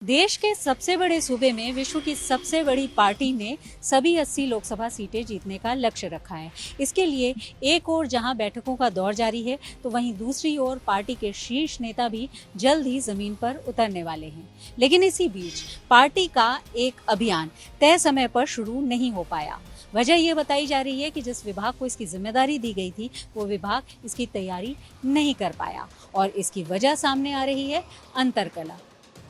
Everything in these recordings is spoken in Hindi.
देश के सबसे बड़े सूबे में विश्व की सबसे बड़ी पार्टी ने सभी 80 लोकसभा सीटें जीतने का लक्ष्य रखा है। इसके लिए एक ओर जहां बैठकों का दौर जारी है, तो वहीं दूसरी ओर पार्टी के शीर्ष नेता भी जल्द ही जमीन पर उतरने वाले हैं। लेकिन इसी बीच पार्टी का एक अभियान तय समय पर शुरू नहीं हो पाया। वजह ये बताई जा रही है कि जिस विभाग को इसकी जिम्मेदारी दी गई थी, वो विभाग इसकी तैयारी नहीं कर पाया और इसकी वजह सामने आ रही है अंतरकलह।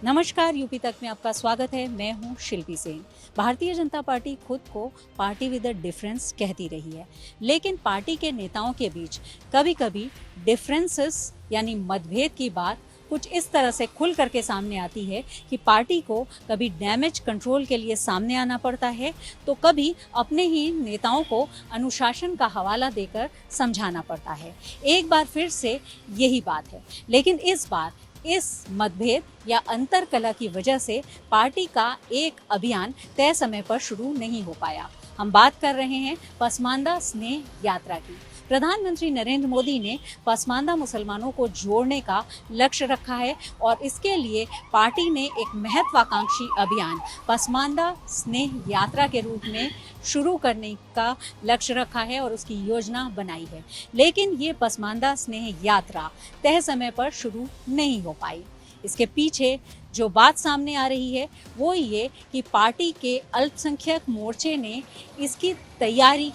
नमस्कार, यूपी तक में आपका स्वागत है। मैं हूं शिल्पी सेन। भारतीय जनता पार्टी खुद को पार्टी विद अ डिफरेंस कहती रही है, लेकिन पार्टी के नेताओं के बीच कभी कभी डिफरेंसेस यानी मतभेद की बात कुछ इस तरह से खुल करके सामने आती है कि पार्टी को कभी डैमेज कंट्रोल के लिए सामने आना पड़ता है, तो कभी अपने ही नेताओं को अनुशासन का हवाला देकर समझाना पड़ता है। एक बार फिर से यही बात है, लेकिन इस बार इस मतभेद या अंतरकलह की वजह से पार्टी का एक अभियान तय समय पर शुरू नहीं हो पाया। हम बात कर रहे हैं पसमानदा स्नेह यात्रा की। प्रधानमंत्री नरेंद्र मोदी ने पसमानदा मुसलमानों को जोड़ने का लक्ष्य रखा है और इसके लिए पार्टी ने एक महत्वाकांक्षी अभियान पसमानदा स्नेह यात्रा के रूप में शुरू करने का लक्ष्य रखा है और उसकी योजना बनाई है। लेकिन ये पसमानदा स्नेह यात्रा तय समय पर शुरू नहीं हो पाई। इसके पीछे जो बात सामने आ रही है वो ये कि पार्टी के अल्पसंख्यक मोर्चे ने इसकी तैयारी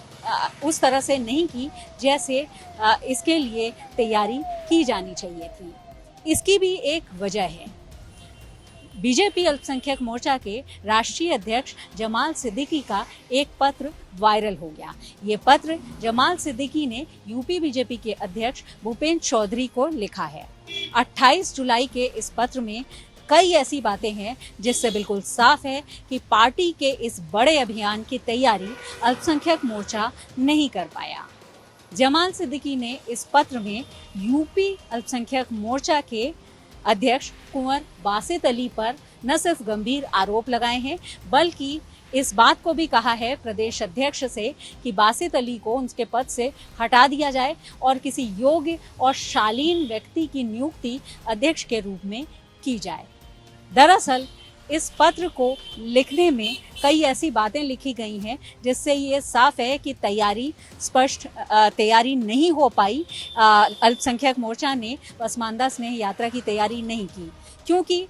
उस तरह से नहीं की जैसे इसके लिए तैयारी की जानी चाहिए थी। इसकी भी एक वजह है। बीजेपी अल्पसंख्यक मोर्चा के राष्ट्रीय अध्यक्ष जमाल सिद्दीकी का एक पत्र वायरल हो गया। ये पत्र जमाल सिद्दीकी ने यूपी बीजेपी के अध्यक्ष भूपेंद्र चौधरी को लिखा है। 28 जुलाई के इस पत्र में कई ऐसी बातें हैं जिससे बिल्कुल साफ है कि पार्टी के इस बड़े अभियान की तैयारी अल्पसंख्यक मोर्चा नहीं कर पाया। जमाल सिद्दीकी ने इस पत्र में यूपी अल्पसंख्यक मोर्चा के अध्यक्ष कुंवर बासित अली पर न सिर्फ गंभीर आरोप लगाए हैं, बल्कि इस बात को भी कहा है प्रदेश अध्यक्ष से कि बासित अली को उनके पद से हटा दिया जाए और किसी योग्य और शालीन व्यक्ति की नियुक्ति अध्यक्ष के रूप में की जाए। दरअसल इस पत्र को लिखने में कई ऐसी बातें लिखी गई हैं जिससे ये साफ है कि तैयारी नहीं हो पाई। अल्पसंख्यक मोर्चा ने पसमानदा स्नेह यात्रा की तैयारी नहीं की, क्योंकि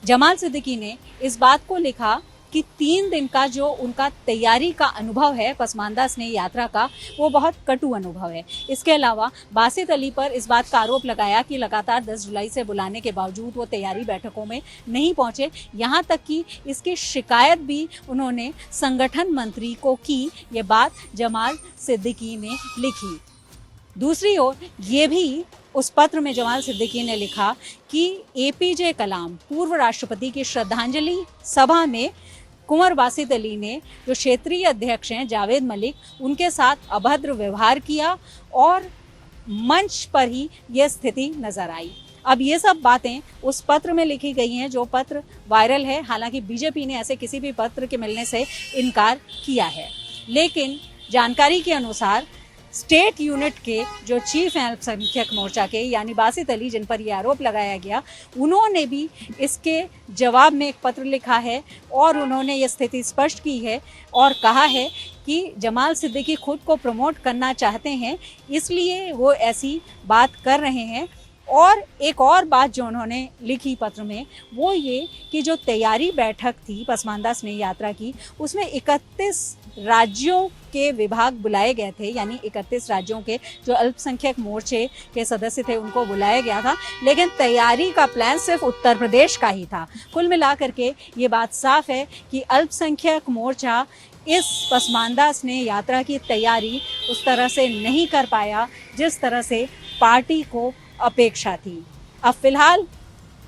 जमाल सिद्दीकी ने इस बात को लिखा कि 3 दिन का जो उनका तैयारी का अनुभव है पसमानदा स्नेह यात्रा का, वो बहुत कटु अनुभव है। इसके अलावा बासित अली पर इस बात का आरोप लगाया कि लगातार 10 जुलाई से बुलाने के बावजूद वो तैयारी बैठकों में नहीं पहुंचे। यहाँ तक कि इसकी शिकायत भी उन्होंने संगठन मंत्री को की। ये बात जमाल सिद्दीकी ने लिखी। दूसरी ओर ये भी उस पत्र में जमाल सिद्दीकी ने लिखा कि एपीजे कलाम पूर्व राष्ट्रपति की श्रद्धांजलि सभा में कुंवर बासित अली ने जो क्षेत्रीय अध्यक्ष हैं जावेद मलिक, उनके साथ अभद्र व्यवहार किया और मंच पर ही यह स्थिति नजर आई। अब ये सब बातें उस पत्र में लिखी गई हैं जो पत्र वायरल है। हालांकि बीजेपी ने ऐसे किसी भी पत्र के मिलने से इनकार किया है, लेकिन जानकारी के अनुसार स्टेट यूनिट के जो चीफ हैं अल्पसंख्यक मोर्चा के यानी बासित अली, जिन पर यह आरोप लगाया गया, उन्होंने भी इसके जवाब में एक पत्र लिखा है और उन्होंने ये स्थिति स्पष्ट की है और कहा है कि जमाल सिद्दीकी खुद को प्रमोट करना चाहते हैं, इसलिए वो ऐसी बात कर रहे हैं। और एक और बात जो उन्होंने लिखी पत्र में वो ये कि जो तैयारी बैठक थी पसमानदा स्नेह यात्रा की, उसमें 31 राज्यों के विभाग बुलाए गए थे, यानी 31 राज्यों के जो अल्पसंख्यक मोर्चे के सदस्य थे उनको बुलाया गया था, लेकिन तैयारी का प्लान सिर्फ उत्तर प्रदेश का ही था। कुल मिलाकर के ये बात साफ है कि अल्पसंख्यक मोर्चा इस पसमानदा स्नेह यात्रा की तैयारी उस तरह से नहीं कर पाया जिस तरह से पार्टी को अपेक्षा थी। अब फिलहाल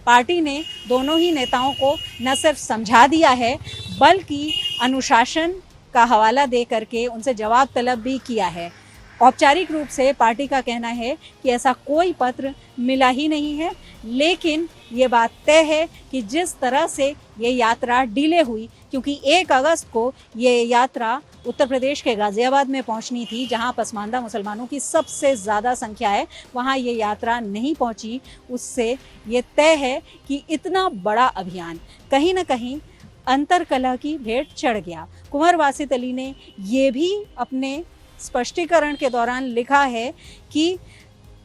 पार्टी ने दोनों ही नेताओं को न सिर्फ समझा दिया है, बल्कि अनुशासन का हवाला दे करके उनसे जवाब तलब भी किया है। औपचारिक रूप से पार्टी का कहना है कि ऐसा कोई पत्र मिला ही नहीं है, लेकिन ये बात तय है कि जिस तरह से ये यात्रा डिले हुई, क्योंकि 1 अगस्त को ये यात्रा उत्तर प्रदेश के गाजियाबाद में पहुंचनी थी, जहां पसमानदा मुसलमानों की सबसे ज़्यादा संख्या है, वहां ये यात्रा नहीं पहुंची। उससे ये तय है कि इतना बड़ा अभियान कहीं ना कहीं अंतरकलह की भेंट चढ़ गया। कुंवर वासित अली ने ये भी अपने स्पष्टीकरण के दौरान लिखा है कि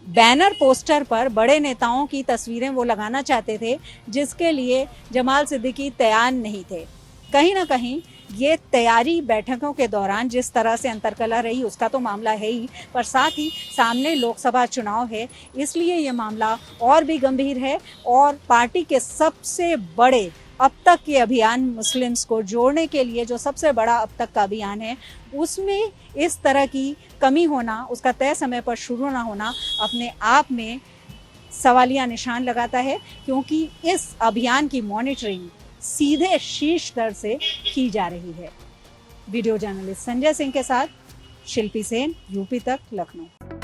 बैनर पोस्टर पर बड़े नेताओं की तस्वीरें वो लगाना चाहते थे, जिसके लिए जमाल सिद्दीकी तैयार नहीं थे। कहीं ना कहीं ये तैयारी बैठकों के दौरान जिस तरह से अंतरकलह रही उसका तो मामला है ही, पर साथ ही सामने लोकसभा चुनाव है, इसलिए ये मामला और भी गंभीर है। और पार्टी के सबसे बड़े अब तक के अभियान, मुस्लिम्स को जोड़ने के लिए जो सबसे बड़ा अब तक का अभियान है, उसमें इस तरह की कमी होना, उसका तय समय पर शुरू ना होना अपने आप में सवालिया निशान लगाता है, क्योंकि इस अभियान की मॉनिटरिंग सीधे शीर्ष स्तर से की जा रही है। वीडियो जर्नलिस्ट संजय सिंह के साथ शिल्पी सेन, यूपी तक, लखनऊ।